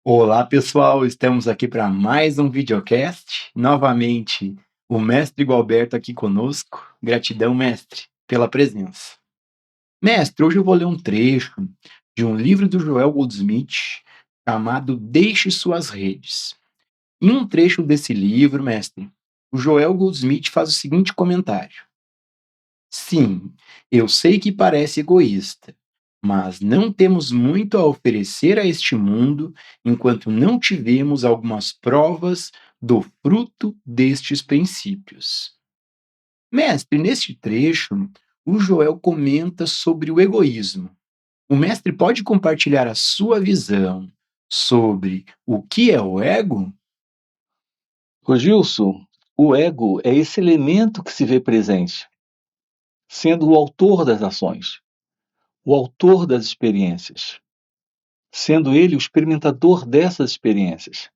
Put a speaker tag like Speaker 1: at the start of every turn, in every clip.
Speaker 1: Olá, pessoal, estamos aqui para mais um videocast. Novamente, o mestre Gualberto aqui conosco. Gratidão, mestre, pela presença. Mestre, hoje eu vou ler um trecho de um livro do Joel Goldsmith chamado Deixe Suas Redes. Em um trecho desse livro, mestre, o Joel Goldsmith faz o seguinte comentário: Sim, eu sei que parece egoísta, mas não temos muito a oferecer a este mundo enquanto não tivermos algumas provas do fruto destes princípios. Mestre, neste trecho, o Joel comenta sobre o egoísmo. O mestre pode compartilhar a sua visão sobre o que é o ego?
Speaker 2: Ô Gilson, o ego é esse elemento que se vê presente, sendo o autor das ações, o autor das experiências, sendo ele o experimentador dessas experiências.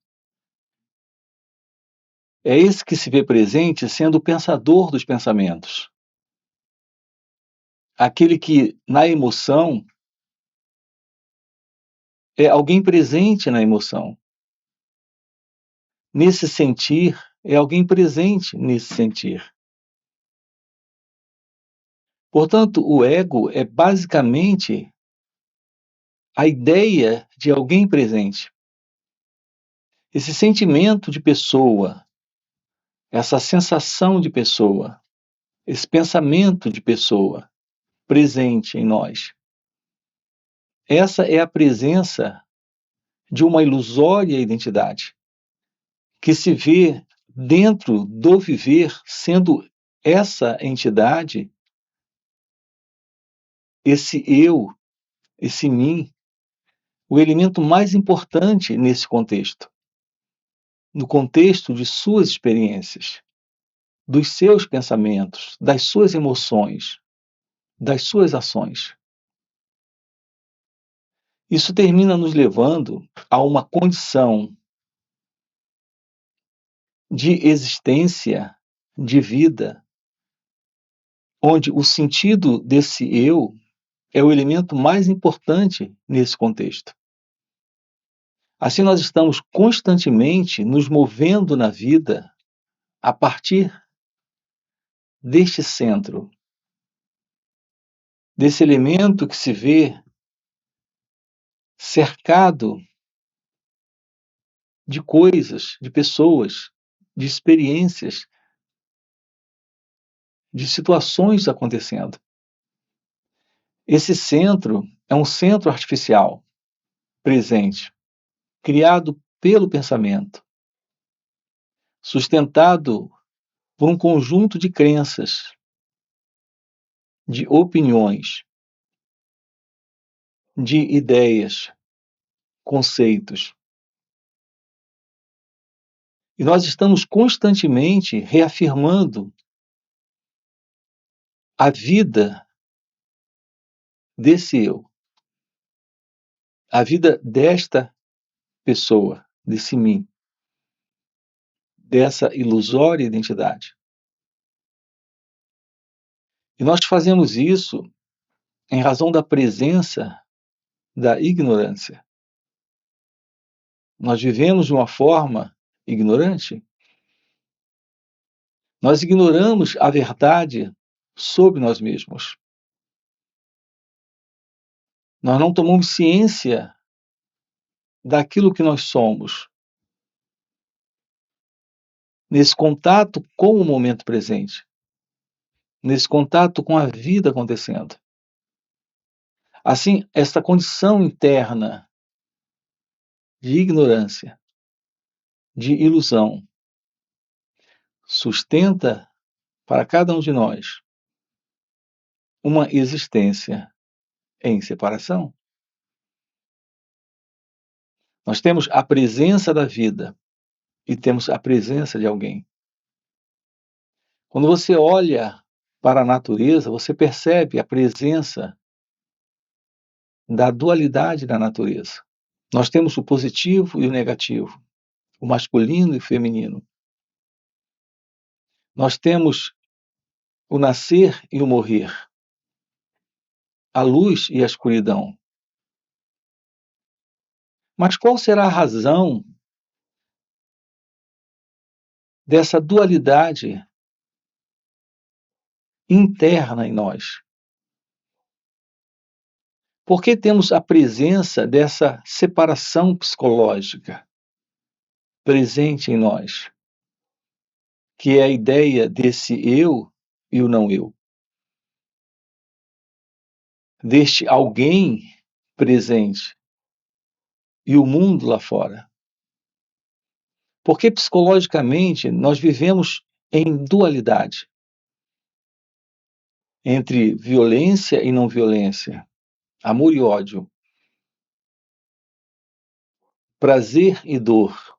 Speaker 2: É esse que se vê presente sendo o pensador dos pensamentos. Aquele que, na emoção, é alguém presente na emoção. Nesse sentir, é alguém presente nesse sentir. Portanto, o ego é basicamente a ideia de alguém presente. Esse sentimento de pessoa, essa sensação de pessoa, esse pensamento de pessoa presente em nós. Essa é a presença de uma ilusória identidade, que se vê dentro do viver sendo essa entidade, esse eu, esse mim, o elemento mais importante nesse contexto, no contexto de suas experiências, dos seus pensamentos, das suas emoções, das suas ações. Isso termina nos levando a uma condição de existência, de vida, onde o sentido desse eu é o elemento mais importante nesse contexto. Assim, nós estamos constantemente nos movendo na vida a partir deste centro, desse elemento que se vê cercado de coisas, de pessoas, de experiências, de situações acontecendo. Esse centro é um centro artificial, presente, criado pelo pensamento, sustentado por um conjunto de crenças, de opiniões, de ideias, conceitos. E nós estamos constantemente reafirmando a vida desse eu, a vida desta pessoa, desse mim, dessa ilusória identidade. E nós fazemos isso em razão da presença da ignorância. Nós vivemos de uma forma ignorante. Nós ignoramos a verdade sobre nós mesmos. Nós não tomamos ciência daquilo que nós somos, nesse contato com o momento presente, nesse contato com a vida acontecendo. Assim, esta condição interna de ignorância, de ilusão, sustenta para cada um de nós uma existência em separação. Nós temos a presença da vida e temos a presença de alguém. Quando você olha para a natureza, você percebe a presença da dualidade da natureza. Nós temos o positivo e o negativo, o masculino e o feminino. Nós temos o nascer e o morrer, a luz e a escuridão. Mas qual será a razão dessa dualidade interna em nós? Por que temos a presença dessa separação psicológica presente em nós, que é a ideia desse eu e o não eu, deste alguém presente e o mundo lá fora? Porque psicologicamente nós vivemos em dualidade entre violência e não violência, amor e ódio, prazer e dor,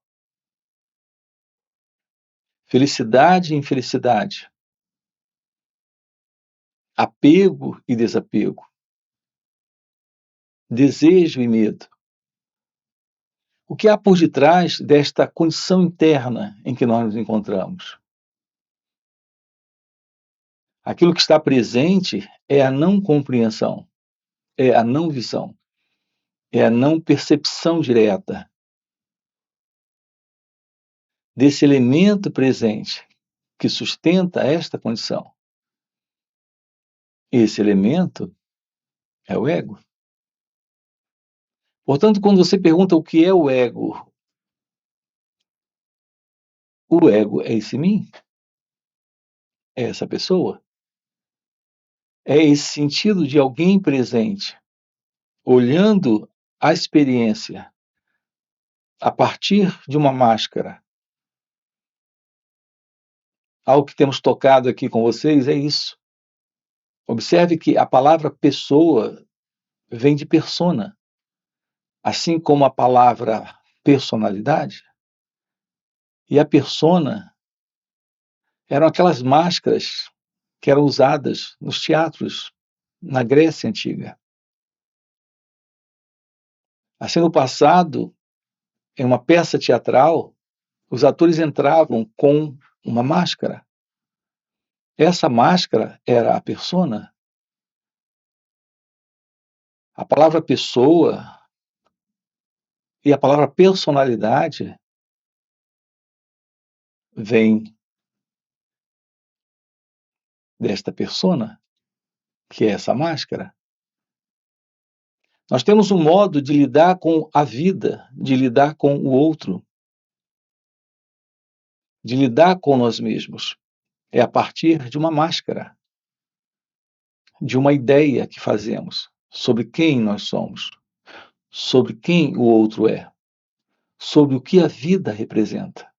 Speaker 2: felicidade e infelicidade, apego e desapego, desejo e medo. O que há por detrás desta condição interna em que nós nos encontramos? Aquilo que está presente é a não compreensão, é a não visão, é a não percepção direta desse elemento presente que sustenta esta condição. Esse elemento é o ego. Portanto, quando você pergunta o que é o ego é esse mim, é essa pessoa, é esse sentido de alguém presente, olhando a experiência a partir de uma máscara. Algo que temos tocado aqui com vocês é isso. Observe que a palavra pessoa vem de persona, assim como a palavra personalidade. E a persona eram aquelas máscaras que eram usadas nos teatros na Grécia Antiga. Assim, no passado, em uma peça teatral, os atores entravam com uma máscara. Essa máscara era a persona. A palavra pessoa e a palavra personalidade vem desta persona, que é essa máscara. Nós temos um modo de lidar com a vida, de lidar com o outro, de lidar com nós mesmos. É a partir de uma máscara, de uma ideia que fazemos sobre quem nós somos, sobre quem o outro é, sobre o que a vida representa.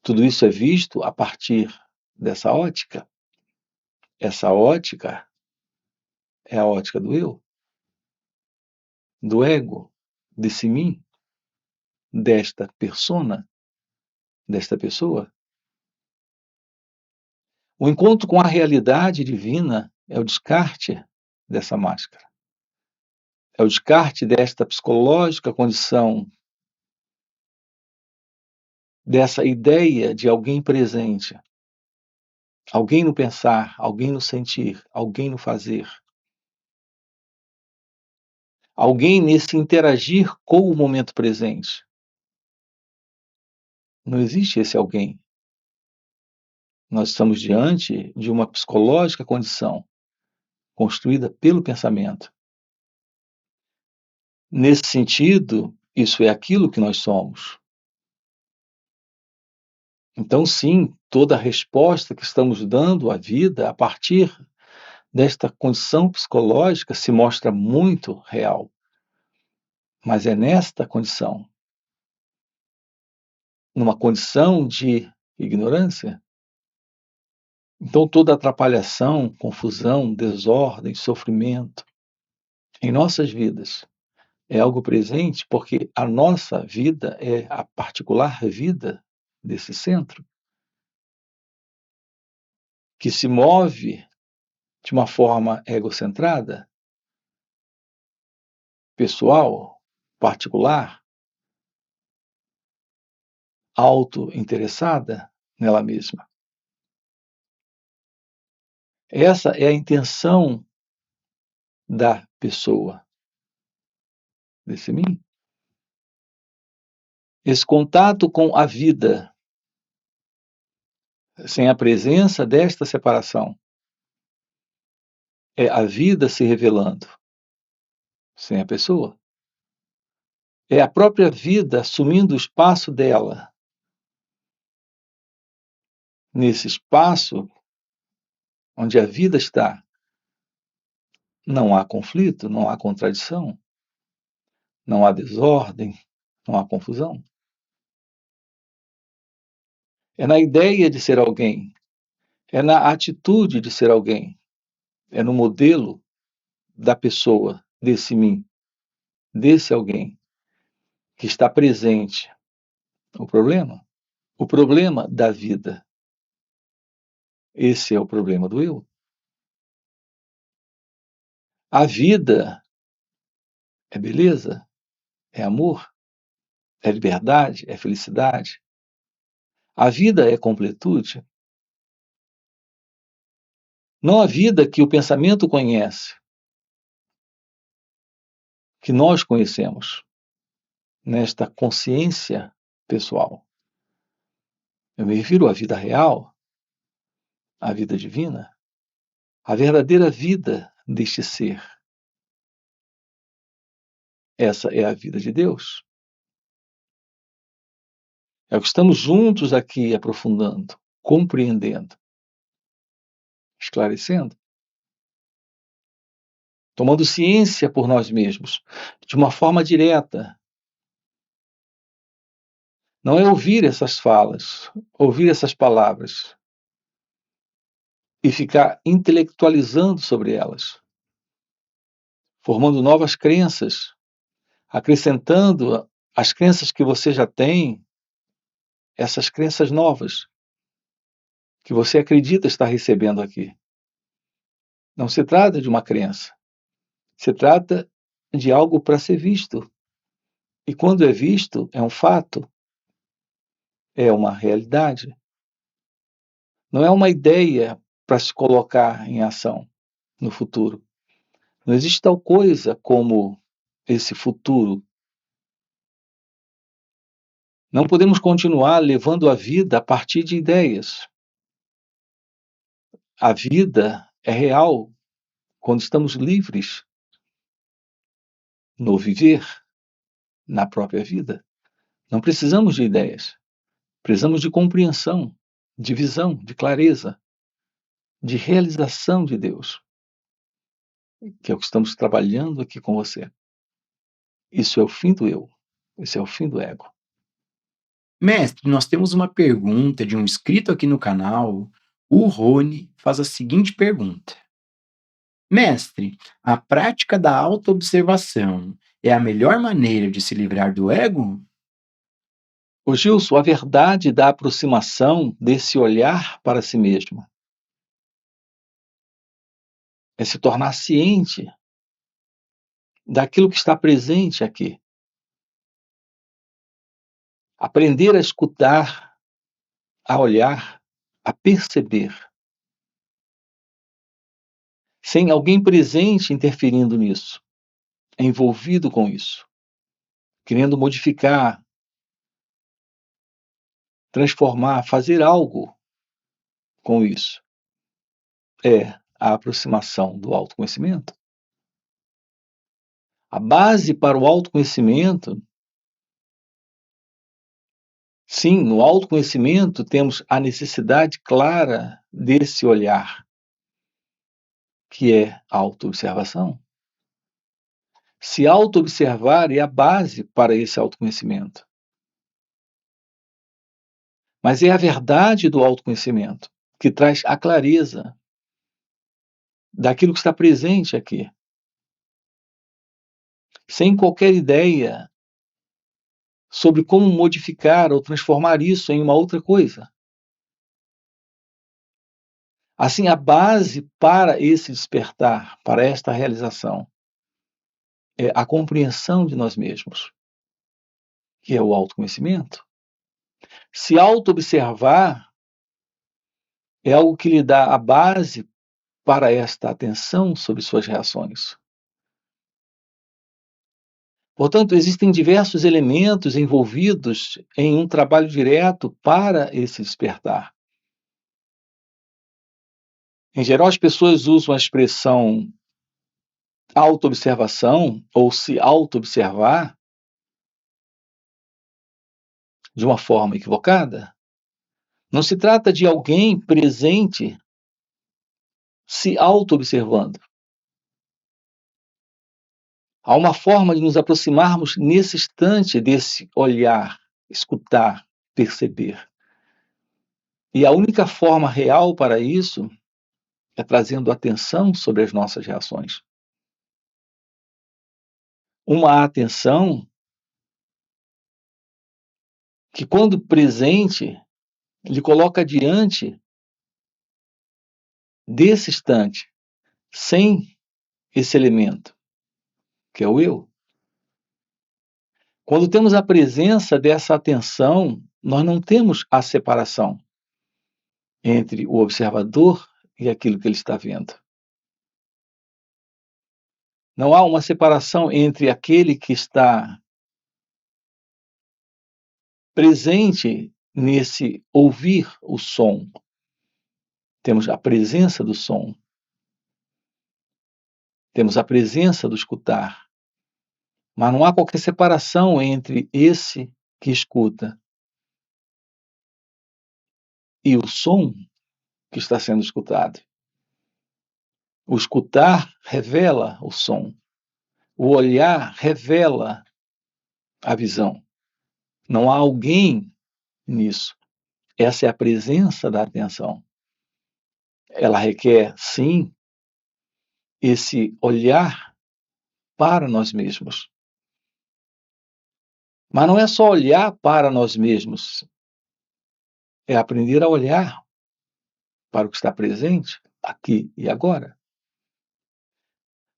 Speaker 2: Tudo isso é visto a partir dessa ótica. Essa ótica é a ótica do eu, do ego, desse mim, desta persona, desta pessoa. O encontro com a realidade divina é o descarte dessa máscara. É o descarte desta psicológica condição, dessa ideia de alguém presente, alguém no pensar, alguém no sentir, alguém no fazer, alguém nesse interagir com o momento presente. Não existe esse alguém. Nós estamos diante de uma psicológica condição construída pelo pensamento. Nesse sentido, isso é aquilo que nós somos. Então, sim, toda a resposta que estamos dando à vida a partir desta condição psicológica se mostra muito real. Mas é nesta condição, numa condição de ignorância. Então, toda atrapalhação, confusão, desordem, sofrimento em nossas vidas é algo presente porque a nossa vida é a particular vida desse centro, que se move de uma forma egocentrada, pessoal, particular, auto-interessada nela mesma. Essa é a intenção da pessoa, desse mim. esse contato com a vida, sem a presença desta separação, é a vida se revelando, sem a pessoa. É a própria vida assumindo o espaço dela. Nesse espaço onde a vida está, não há conflito, não há contradição, não há desordem, não há confusão. É na ideia de ser alguém, é na atitude de ser alguém, é no modelo da pessoa, desse mim, desse alguém que está presente o problema da vida. Esse é o problema do eu. A vida é beleza, é amor, é liberdade, é felicidade. A vida é completude. Não a vida que o pensamento conhece, que nós conhecemos, nesta consciência pessoal. Eu me refiro à vida real, à vida divina, à verdadeira vida deste ser. Essa é a vida de Deus. É o que estamos juntos aqui aprofundando, compreendendo, esclarecendo, tomando ciência por nós mesmos, de uma forma direta. Não é ouvir essas falas, ouvir essas palavras e ficar intelectualizando sobre elas, formando novas crenças, acrescentando as crenças que você já tem, essas crenças novas que você acredita estar recebendo aqui. Não se trata de uma crença, se trata de algo para ser visto. E quando é visto, é um fato, é uma realidade. Não é uma ideia para se colocar em ação no futuro. Não existe tal coisa como esse futuro. Não podemos continuar levando a vida a partir de ideias. A vida é real quando estamos livres no viver, na própria vida. Não precisamos de ideias. Precisamos de compreensão, de visão, de clareza, de realização de Deus, que é o que estamos trabalhando aqui com você. Isso é o fim do eu. Isso é o fim do ego.
Speaker 1: Mestre, nós temos uma pergunta de um inscrito aqui no canal. O Rony faz a seguinte pergunta: Mestre, a prática da autoobservação é a melhor maneira de se livrar do ego?
Speaker 2: Ô Gilson, a verdade da aproximação desse olhar para si mesmo é se tornar ciente daquilo que está presente aqui. Aprender a escutar, a olhar, a perceber, sem alguém presente interferindo nisso, envolvido com isso, querendo modificar, transformar, fazer algo com isso. É a aproximação do autoconhecimento. A base para o autoconhecimento, sim, no autoconhecimento temos a necessidade clara desse olhar, que é a autoobservação. Se autoobservar é a base para esse autoconhecimento. Mas é a verdade do autoconhecimento que traz a clareza daquilo que está presente aqui. Sem qualquer ideia sobre como modificar ou transformar isso em uma outra coisa. Assim, a base para esse despertar, para esta realização, é a compreensão de nós mesmos, que é o autoconhecimento. Se auto-observar é algo que lhe dá a base para esta atenção sobre suas reações. Portanto, existem diversos elementos envolvidos em um trabalho direto para esse despertar. Em geral, as pessoas usam a expressão autoobservação ou se autoobservar de uma forma equivocada. Não se trata de alguém presente se auto-observando. Há uma forma de nos aproximarmos nesse instante desse olhar, escutar, perceber. E a única forma real para isso é trazendo atenção sobre as nossas reações. Uma atenção que, quando presente, lhe coloca diante desse instante, sem esse elemento, que é o eu. Quando temos a presença dessa atenção, nós não temos a separação entre o observador e aquilo que ele está vendo. Não há uma separação entre aquele que está presente nesse ouvir o som. Temos a presença do som. Temos a presença do escutar. Mas não há qualquer separação entre esse que escuta e o som que está sendo escutado. O escutar revela o som. O olhar revela a visão. Não há alguém nisso. Essa é a presença da atenção. Ela requer, sim, esse olhar para nós mesmos. Mas não é só olhar para nós mesmos, é aprender a olhar para o que está presente, aqui e agora.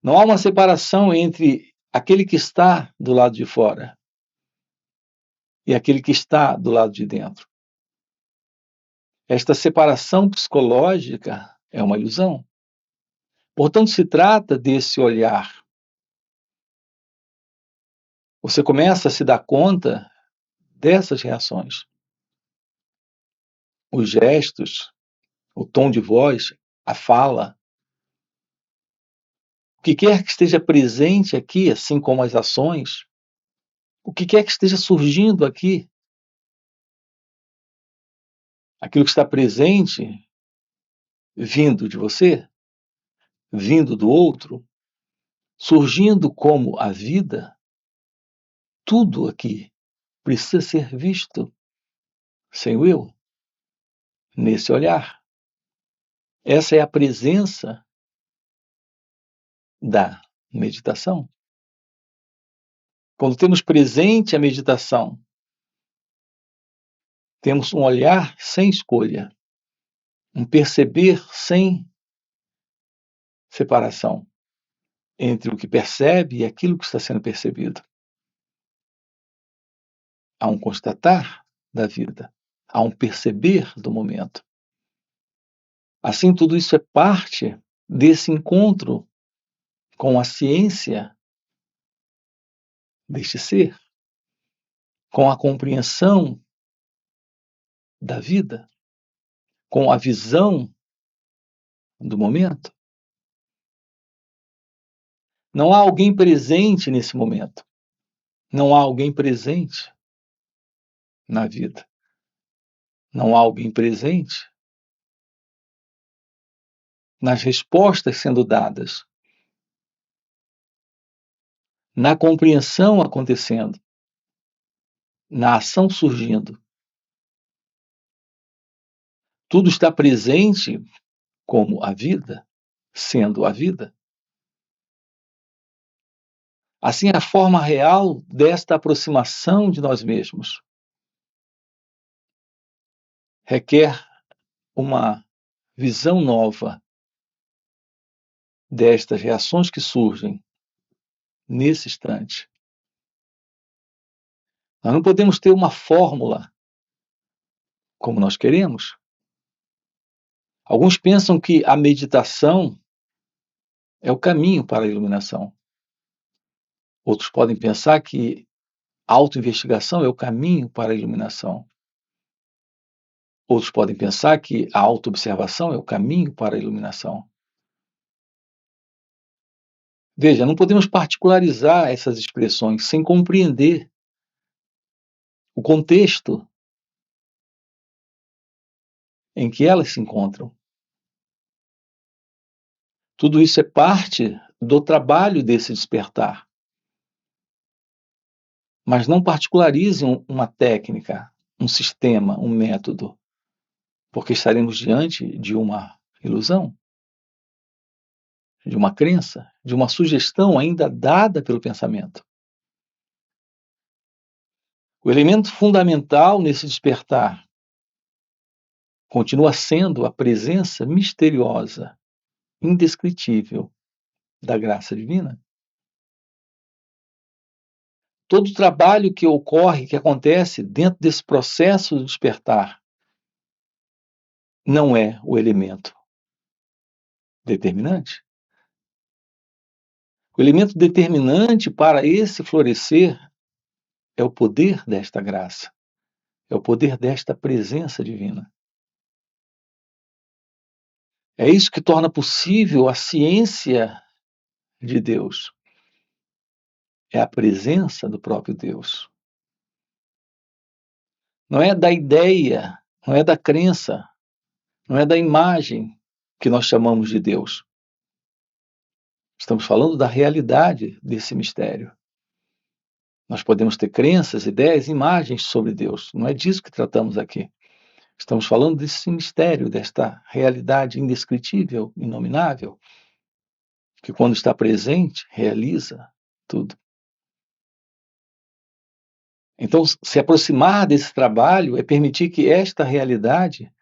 Speaker 2: Não há uma separação entre aquele que está do lado de fora e aquele que está do lado de dentro. Esta separação psicológica é uma ilusão. Portanto, se trata desse olhar. Você começa a se dar conta dessas reações. Os gestos, o tom de voz, a fala. O que quer que esteja presente aqui, assim como as ações, o que quer que esteja surgindo aqui, aquilo que está presente, vindo de você, vindo do outro, surgindo como a vida, tudo aqui precisa ser visto sem o eu, nesse olhar. Essa é a presença da meditação. Quando temos presente a meditação, temos um olhar sem escolha, um perceber sem separação entre o que percebe e aquilo que está sendo percebido. Há um constatar da vida, há um perceber do momento. Assim, tudo isso é parte desse encontro com a ciência deste ser, com a compreensão da vida, com a visão do momento. Não há alguém presente nesse momento. Não há alguém presente na vida. Não há alguém presente nas respostas sendo dadas, na compreensão acontecendo, na ação surgindo. Tudo está presente como a vida, sendo a vida. Assim, a forma real desta aproximação de nós mesmos requer uma visão nova destas reações que surgem nesse instante. Nós não podemos ter uma fórmula como nós queremos. Alguns pensam que a meditação é o caminho para a iluminação. Outros podem pensar que a autoinvestigação é o caminho para a iluminação. Outros podem pensar que a autoobservação é o caminho para a iluminação. Veja, não podemos particularizar essas expressões sem compreender o contexto em que elas se encontram. Tudo isso é parte do trabalho desse despertar. Mas não particularize uma técnica, um sistema, um método, porque estaremos diante de uma ilusão, de uma crença, de uma sugestão ainda dada pelo pensamento. O elemento fundamental nesse despertar continua sendo a presença misteriosa, indescritível da graça divina. Todo o trabalho que ocorre, que acontece dentro desse processo de despertar, não é o elemento determinante. O elemento determinante para esse florescer é o poder desta graça, é o poder desta presença divina. É isso que torna possível a ciência de Deus. É a presença do próprio Deus. Não é da ideia, não é da crença, não é da imagem que nós chamamos de Deus. Estamos falando da realidade desse mistério. Nós podemos ter crenças, ideias, imagens sobre Deus. Não é disso que tratamos aqui. Estamos falando desse mistério, desta realidade indescritível, inominável, que quando está presente, realiza tudo. Então, se aproximar desse trabalho é permitir que esta realidade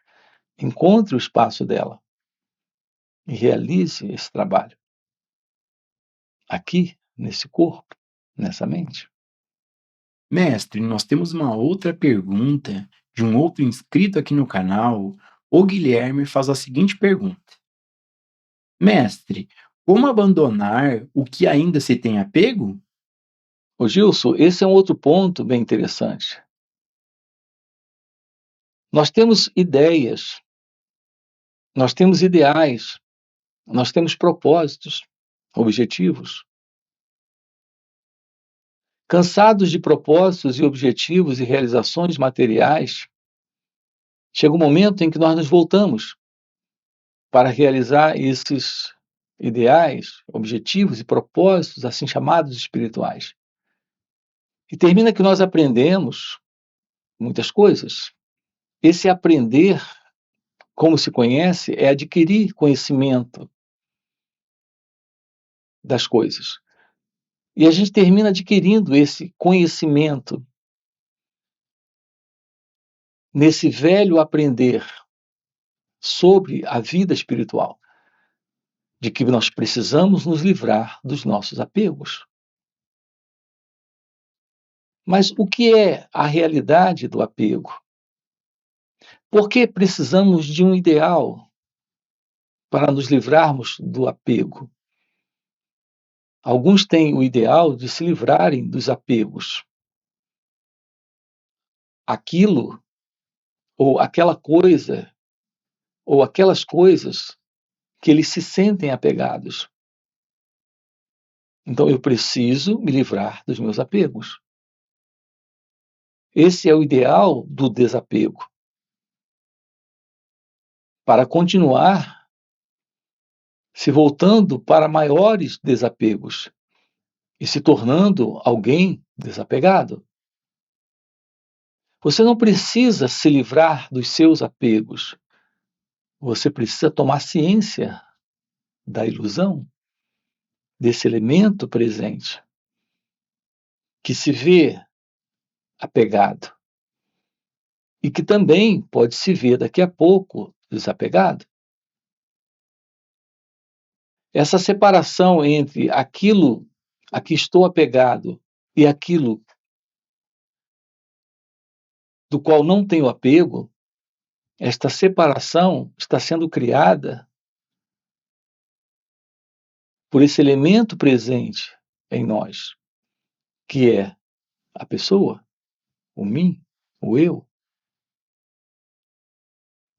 Speaker 2: encontre o espaço dela e realize esse trabalho. Aqui, nesse corpo, nessa mente.
Speaker 1: Mestre, nós temos uma outra pergunta de um outro inscrito aqui no canal. O Guilherme faz a seguinte pergunta: Mestre, como abandonar o que ainda se tem apego?
Speaker 2: Ô Gilson, esse é um outro ponto bem interessante. Nós temos ideias, nós temos ideais, nós temos propósitos, objetivos. Cansados de propósitos e objetivos e realizações materiais, chega um momento em que nós nos voltamos para realizar esses ideais, objetivos e propósitos, assim chamados espirituais. E termina que nós aprendemos muitas coisas. Esse aprender, como se conhece, é adquirir conhecimento das coisas. E a gente termina adquirindo esse conhecimento nesse velho aprender sobre a vida espiritual, de que nós precisamos nos livrar dos nossos apegos. Mas o que é a realidade do apego? Por que precisamos de um ideal para nos livrarmos do apego? Alguns têm o ideal de se livrarem dos apegos. Aquilo, ou aquela coisa, ou aquelas coisas que eles se sentem apegados. Então eu preciso me livrar dos meus apegos. Esse é o ideal do desapego. Para continuar se voltando para maiores desapegos e se tornando alguém desapegado. Você não precisa se livrar dos seus apegos. Você precisa tomar ciência da ilusão, desse elemento presente, que se vê apegado e que também pode se ver daqui a pouco desapegado. Essa separação entre aquilo a que estou apegado e aquilo do qual não tenho apego, esta separação está sendo criada por esse elemento presente em nós, que é a pessoa, o mim, o eu.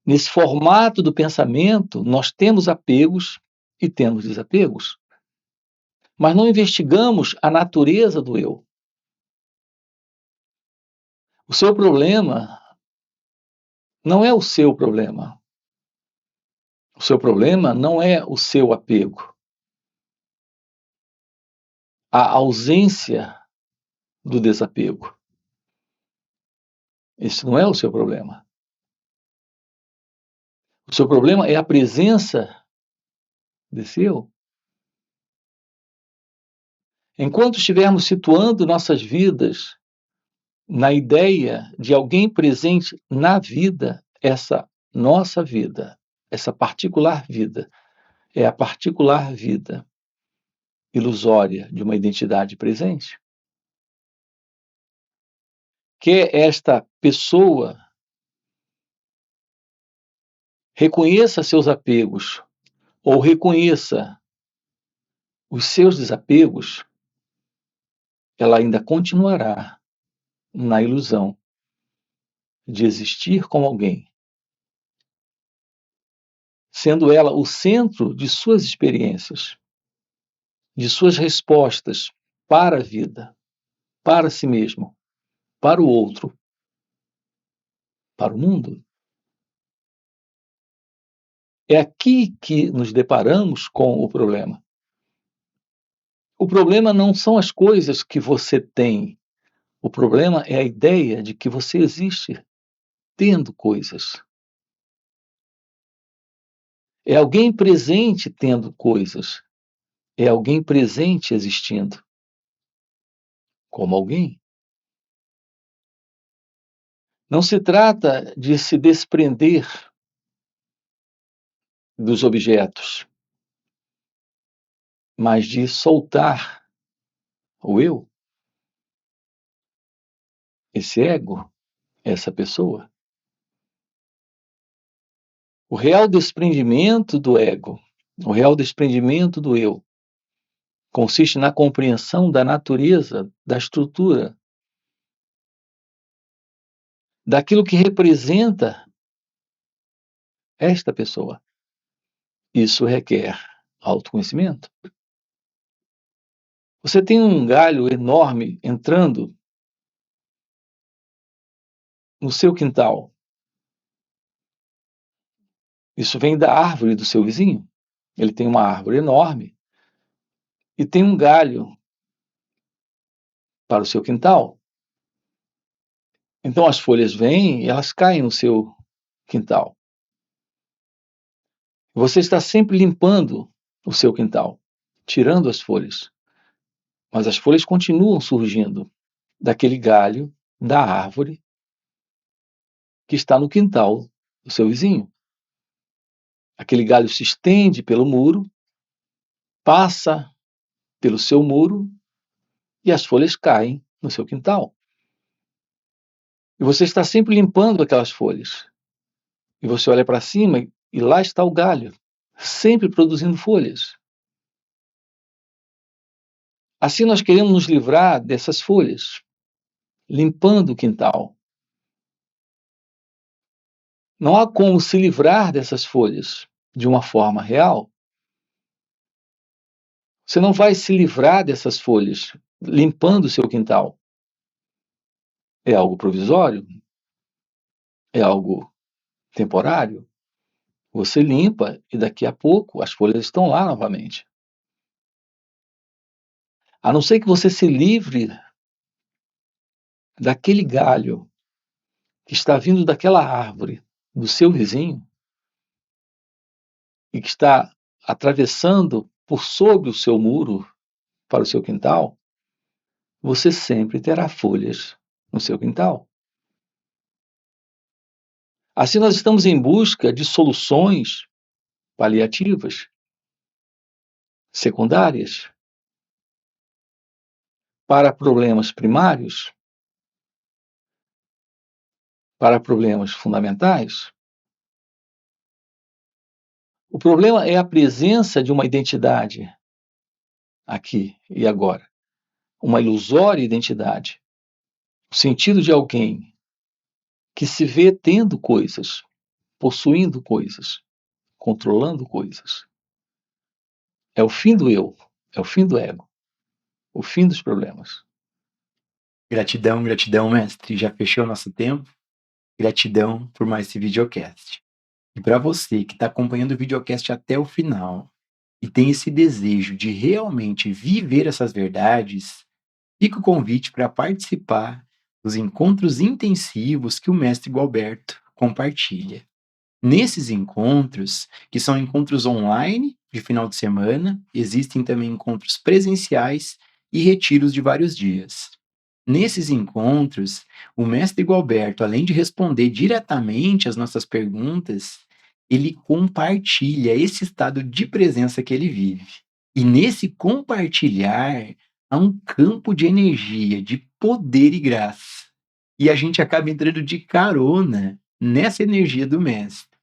Speaker 2: Nesse formato do pensamento, nós temos apegos e temos desapegos, mas não investigamos a natureza do eu. O seu problema não é o seu problema. O seu problema não é o seu apego. A ausência do desapego. Esse não é o seu problema. O seu problema é a presença desse eu. Enquanto estivermos situando nossas vidas na ideia de alguém presente na vida, essa nossa vida, essa particular vida, é a particular vida ilusória de uma identidade presente, que esta pessoa reconheça seus apegos ou reconheça os seus desapegos, ela ainda continuará na ilusão de existir como alguém, sendo ela o centro de suas experiências, de suas respostas para a vida, para si mesmo, para o outro, para o mundo. É aqui que nos deparamos com o problema. O problema não são as coisas que você tem. O problema é a ideia de que você existe tendo coisas. É alguém presente tendo coisas. É alguém presente existindo. Como alguém. Não se trata de se desprender dos objetos, mas de soltar o eu, esse ego, essa pessoa. O real desprendimento do ego, o real desprendimento do eu, consiste na compreensão da natureza, da estrutura, daquilo que representa esta pessoa. Isso requer autoconhecimento. Você tem um galho enorme entrando no seu quintal. Isso vem da árvore do seu vizinho. Ele tem uma árvore enorme e tem um galho para o seu quintal. Então as folhas vêm e elas caem no seu quintal. Você está sempre limpando o seu quintal, tirando as folhas. Mas as folhas continuam surgindo daquele galho da árvore que está no quintal do seu vizinho. Aquele galho se estende pelo muro, passa pelo seu muro e as folhas caem no seu quintal. E você está sempre limpando aquelas folhas. E você olha para cima e lá está o galho, sempre produzindo folhas. Assim nós queremos nos livrar dessas folhas, limpando o quintal. Não há como se livrar dessas folhas de uma forma real. Você não vai se livrar dessas folhas limpando o seu quintal. É algo provisório? É algo temporário? Você limpa e daqui a pouco as folhas estão lá novamente. A não ser que você se livre daquele galho que está vindo daquela árvore do seu vizinho e que está atravessando por sobre o seu muro para o seu quintal, você sempre terá folhas no seu quintal. Assim, nós estamos em busca de soluções paliativas, secundárias, para problemas primários, para problemas fundamentais. O problema é a presença de uma identidade aqui e agora. uma ilusória identidade. O sentido de alguém que se vê tendo coisas, possuindo coisas, controlando coisas. É o fim do eu, é o fim do ego, o fim dos problemas.
Speaker 1: Gratidão, gratidão, mestre. Já fechou nosso tempo? Gratidão por mais esse videocast. E para você que está acompanhando o videocast até o final e tem esse desejo de realmente viver essas verdades, fica o convite para participar dos encontros intensivos que o mestre Gualberto compartilha. Nesses encontros, que são encontros online de final de semana, existem também encontros presenciais e retiros de vários dias. Nesses encontros, o mestre Gualberto, além de responder diretamente às nossas perguntas, ele compartilha esse estado de presença que ele vive. E nesse compartilhar, há um campo de energia, de poder e graça. E a gente acaba entrando de carona nessa energia do mestre.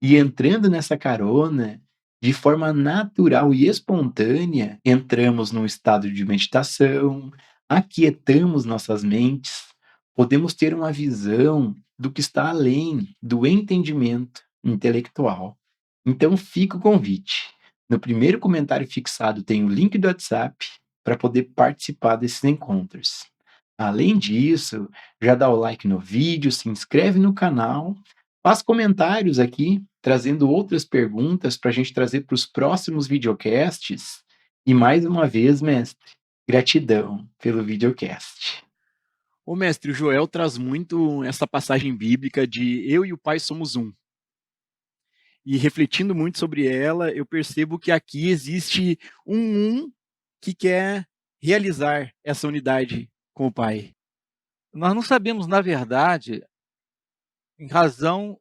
Speaker 1: E entrando nessa carona, de forma natural e espontânea, entramos num estado de meditação, aquietamos nossas mentes, podemos ter uma visão do que está além do entendimento intelectual. Então fica o convite. No primeiro comentário fixado tem o link do WhatsApp para poder participar desses encontros. Além disso, já dá o like no vídeo, se inscreve no canal, faz comentários aqui, trazendo outras perguntas para a gente trazer para os próximos videocasts. E mais uma vez, mestre, gratidão pelo videocast.
Speaker 3: Ô mestre, o Joel traz muito essa passagem bíblica de eu e o Pai somos um. E refletindo muito sobre ela, eu percebo que aqui existe um que quer realizar essa unidade com o Pai.
Speaker 2: Nós não sabemos, na verdade, em razão